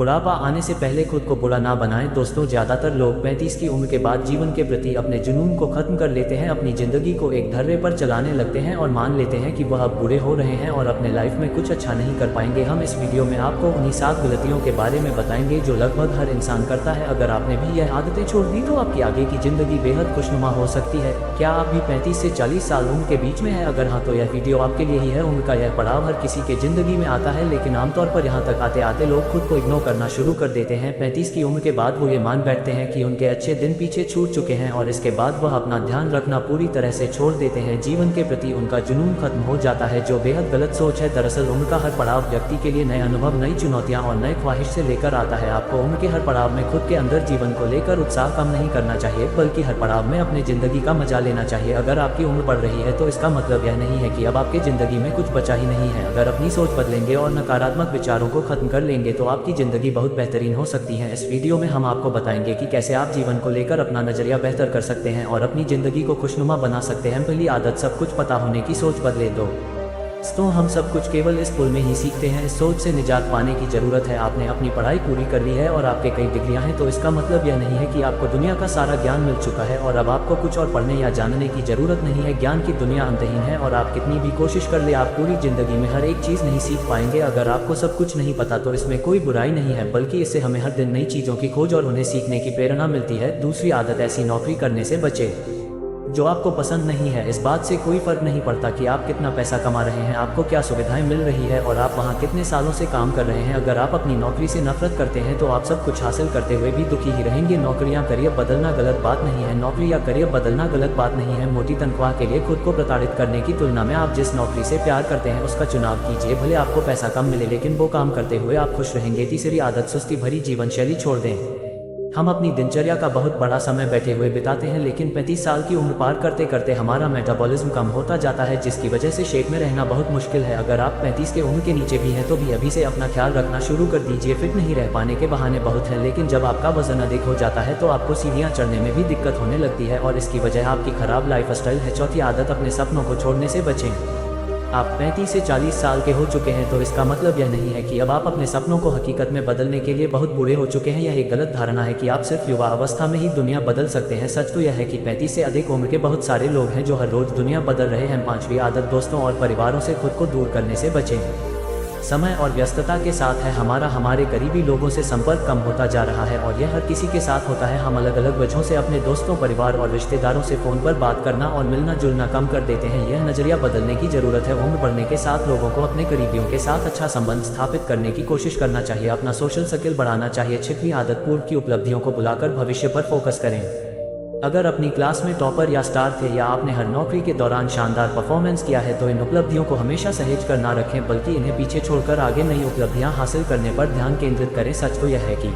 बुढ़ापा आने से पहले खुद को बुरा ना बनाएं। दोस्तों, ज़्यादातर लोग 35 की उम्र के बाद जीवन के प्रति अपने जुनून को खत्म कर लेते हैं, अपनी ज़िंदगी को एक धर्रे पर चलाने लगते हैं और मान लेते हैं कि वह अब बूढ़े हो रहे हैं और अपने लाइफ में कुछ अच्छा नहीं कर पाएंगे। हम इस वीडियो में आपको उन्हीं 7 गलतियों के बारे में बताएंगे जो लगभग हर इंसान करता है। अगर आपने भी यह आदतें छोड़ दी तो आपकी आगे की ज़िंदगी बेहद खुशनुमा हो सकती है। क्या आप भी 35 से 40 साल उम्र के बीच में है? अगर हाँ, तो यह वीडियो आपके लिए ही है। उम्र का यह पड़ाव हर किसी के ज़िंदगी में आता है, लेकिन आमतौर पर यहाँ तक आते आते लोग खुद को इग्नोर करना शुरू कर देते हैं। 35 की उम्र के बाद वो ये मान बैठते हैं कि उनके अच्छे दिन पीछे छूट चुके हैं और इसके बाद वह अपना ध्यान रखना पूरी तरह से छोड़ देते हैं। जीवन के प्रति उनका जुनून खत्म हो जाता है, जो बेहद गलत सोच है। दरअसल उम्र का हर पड़ाव व्यक्ति के लिए नए अनुभव, नई चुनौतियां और नए ख्वाहिश से लेकर आता है। आपको उम्र के हर पड़ाव में खुद के अंदर जीवन को लेकर उत्साह कम नहीं करना चाहिए, बल्कि हर पड़ाव में अपनी जिंदगी का मजा लेना चाहिए। अगर आपकी उम्र बढ़ रही है तो इसका मतलब यह नहीं है कि अब आपकी जिंदगी में कुछ बचा ही नहीं है। अगर अपनी सोच बदलेंगे और नकारात्मक विचारों को खत्म कर लेंगे तो आपकी जिंदगी बहुत बेहतरीन हो सकती है। इस वीडियो में हम आपको बताएंगे कि कैसे आप जीवन को लेकर अपना नजरिया बेहतर कर सकते हैं और अपनी जिंदगी को खुशनुमा बना सकते हैं। पहली आदत, सब कुछ पता होने की सोच बदले दो। तो हम सब कुछ केवल इस स्कूल में ही सीखते हैं। इस सोच से निजात पाने की जरूरत है। आपने अपनी पढ़ाई पूरी कर ली है और आपके कई डिग्रियां हैं, तो इसका मतलब यह नहीं है कि आपको दुनिया का सारा ज्ञान मिल चुका है और अब आपको कुछ और पढ़ने या जानने की जरूरत नहीं है। ज्ञान की दुनिया अंतहीन है और आप कितनी भी कोशिश कर ले, आप पूरी जिंदगी में हर एक चीज नहीं सीख पाएंगे। अगर आपको सब कुछ नहीं पता तो इसमें कोई बुराई नहीं है, बल्कि इससे हमें हर दिन नई चीजों की खोज और उन्हें सीखने की प्रेरणा मिलती है। दूसरी आदत, ऐसी नौकरी करने से बचे जो आपको पसंद नहीं है। इस बात से कोई फर्क नहीं पड़ता कि आप कितना पैसा कमा रहे हैं, आपको क्या सुविधाएं मिल रही है और आप वहां कितने सालों से काम कर रहे हैं। अगर आप अपनी नौकरी से नफरत करते हैं तो आप सब कुछ हासिल करते हुए भी दुखी ही रहेंगे। नौकरियां, करियर बदलना गलत बात नहीं है। नौकरी या करियर बदलना गलत बात नहीं है। मोटी तनख्वाह के लिए खुद को प्रताड़ित करने की तुलना में आप जिस नौकरी से प्यार करते हैं उसका चुनाव कीजिए। भले आपको पैसा कम मिले, लेकिन वो काम करते हुए आप खुश रहेंगे। तीसरी आदत, सुस्ती भरी जीवन शैली छोड़ दें। हम अपनी दिनचर्या का बहुत बड़ा समय बैठे हुए बिताते हैं, लेकिन 35 साल की उम्र पार करते करते हमारा मेटाबॉलिज्म कम होता जाता है, जिसकी वजह से शेप में रहना बहुत मुश्किल है। अगर आप 35 के उम्र के नीचे भी हैं तो भी अभी से अपना ख्याल रखना शुरू कर दीजिए। फिट नहीं रह पाने के बहाने बहुत हैं, लेकिन जब आपका वजन अधिक हो जाता है तो आपको सीढ़ियाँ चढ़ने में भी दिक्कत होने लगती है और इसकी वजह आपकी खराब लाइफस्टाइल है। चौथी आदत, अपने सपनों को छोड़ने से बचें। आप 35 से 40 साल के हो चुके हैं तो इसका मतलब यह नहीं है कि अब आप अपने सपनों को हकीकत में बदलने के लिए बहुत बूढ़े हो चुके हैं। यह एक गलत धारणा है कि आप सिर्फ युवा अवस्था में ही दुनिया बदल सकते हैं। सच तो यह है कि 35 से अधिक उम्र के बहुत सारे लोग हैं जो हर रोज दुनिया बदल रहे हैं। पांचवी आदत, दोस्तों और परिवारों से खुद को दूर करने से बचें। समय और व्यस्तता के साथ है हमारे करीबी लोगों से संपर्क कम होता जा रहा है और यह हर किसी के साथ होता है। हम अलग अलग वजहों से अपने दोस्तों, परिवार और रिश्तेदारों से फ़ोन पर बात करना और मिलना जुलना कम कर देते हैं। यह नज़रिया बदलने की ज़रूरत है। उम्र बढ़ने के साथ लोगों को अपने करीबियों के साथ अच्छा संबंध स्थापित करने की कोशिश करना चाहिए, अपना सोशल सर्किल बढ़ाना चाहिए। छठवीं आदत, पूर्व की उपलब्धियों को बुलाकर भविष्य पर फोकस करें। अगर अपनी क्लास में टॉपर या स्टार थे या आपने हर नौकरी के दौरान शानदार परफॉर्मेंस किया है तो इन उपलब्धियों को हमेशा सहेज कर ना रखें, बल्कि इन्हें पीछे छोड़कर आगे नई उपलब्धियां हासिल करने पर ध्यान केंद्रित करें। सच तो यह है कि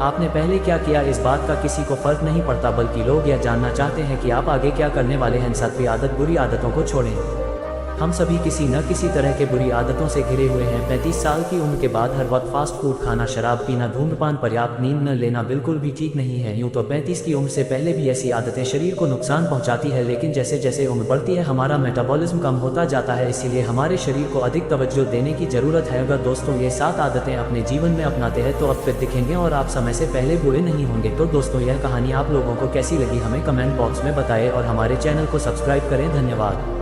आपने पहले क्या किया इस बात का किसी को फर्क नहीं पड़ता, बल्कि लोग यह जानना चाहते हैं कि आप आगे क्या करने वाले हैं। सातवीं आदत, बुरी आदतों को छोड़ें। हम सभी किसी न किसी तरह के बुरी आदतों से घिरे हुए हैं। 35 साल की उम्र के बाद हर वक्त फास्ट फूड खाना, शराब पीना, धूम्रपान, पर्याप्त नींद न लेना बिल्कुल भी ठीक नहीं है। यूँ तो 35 की उम्र से पहले भी ऐसी आदतें शरीर को नुकसान पहुंचाती है, लेकिन जैसे जैसे उम्र बढ़ती है हमारा मेटाबॉलिज्म कम होता जाता है, इसीलिए हमारे शरीर को अधिक तवज्जो देने की जरूरत है। अगर दोस्तों ये 7 आदतें अपने जीवन में अपनाते हैं तो अब फिट दिखेंगे और आप समय से पहले बूढ़े नहीं होंगे। तो दोस्तों, यह कहानी आप लोगों को कैसी लगी हमें कमेंट बॉक्स में बताएं और हमारे चैनल को सब्सक्राइब करें। धन्यवाद।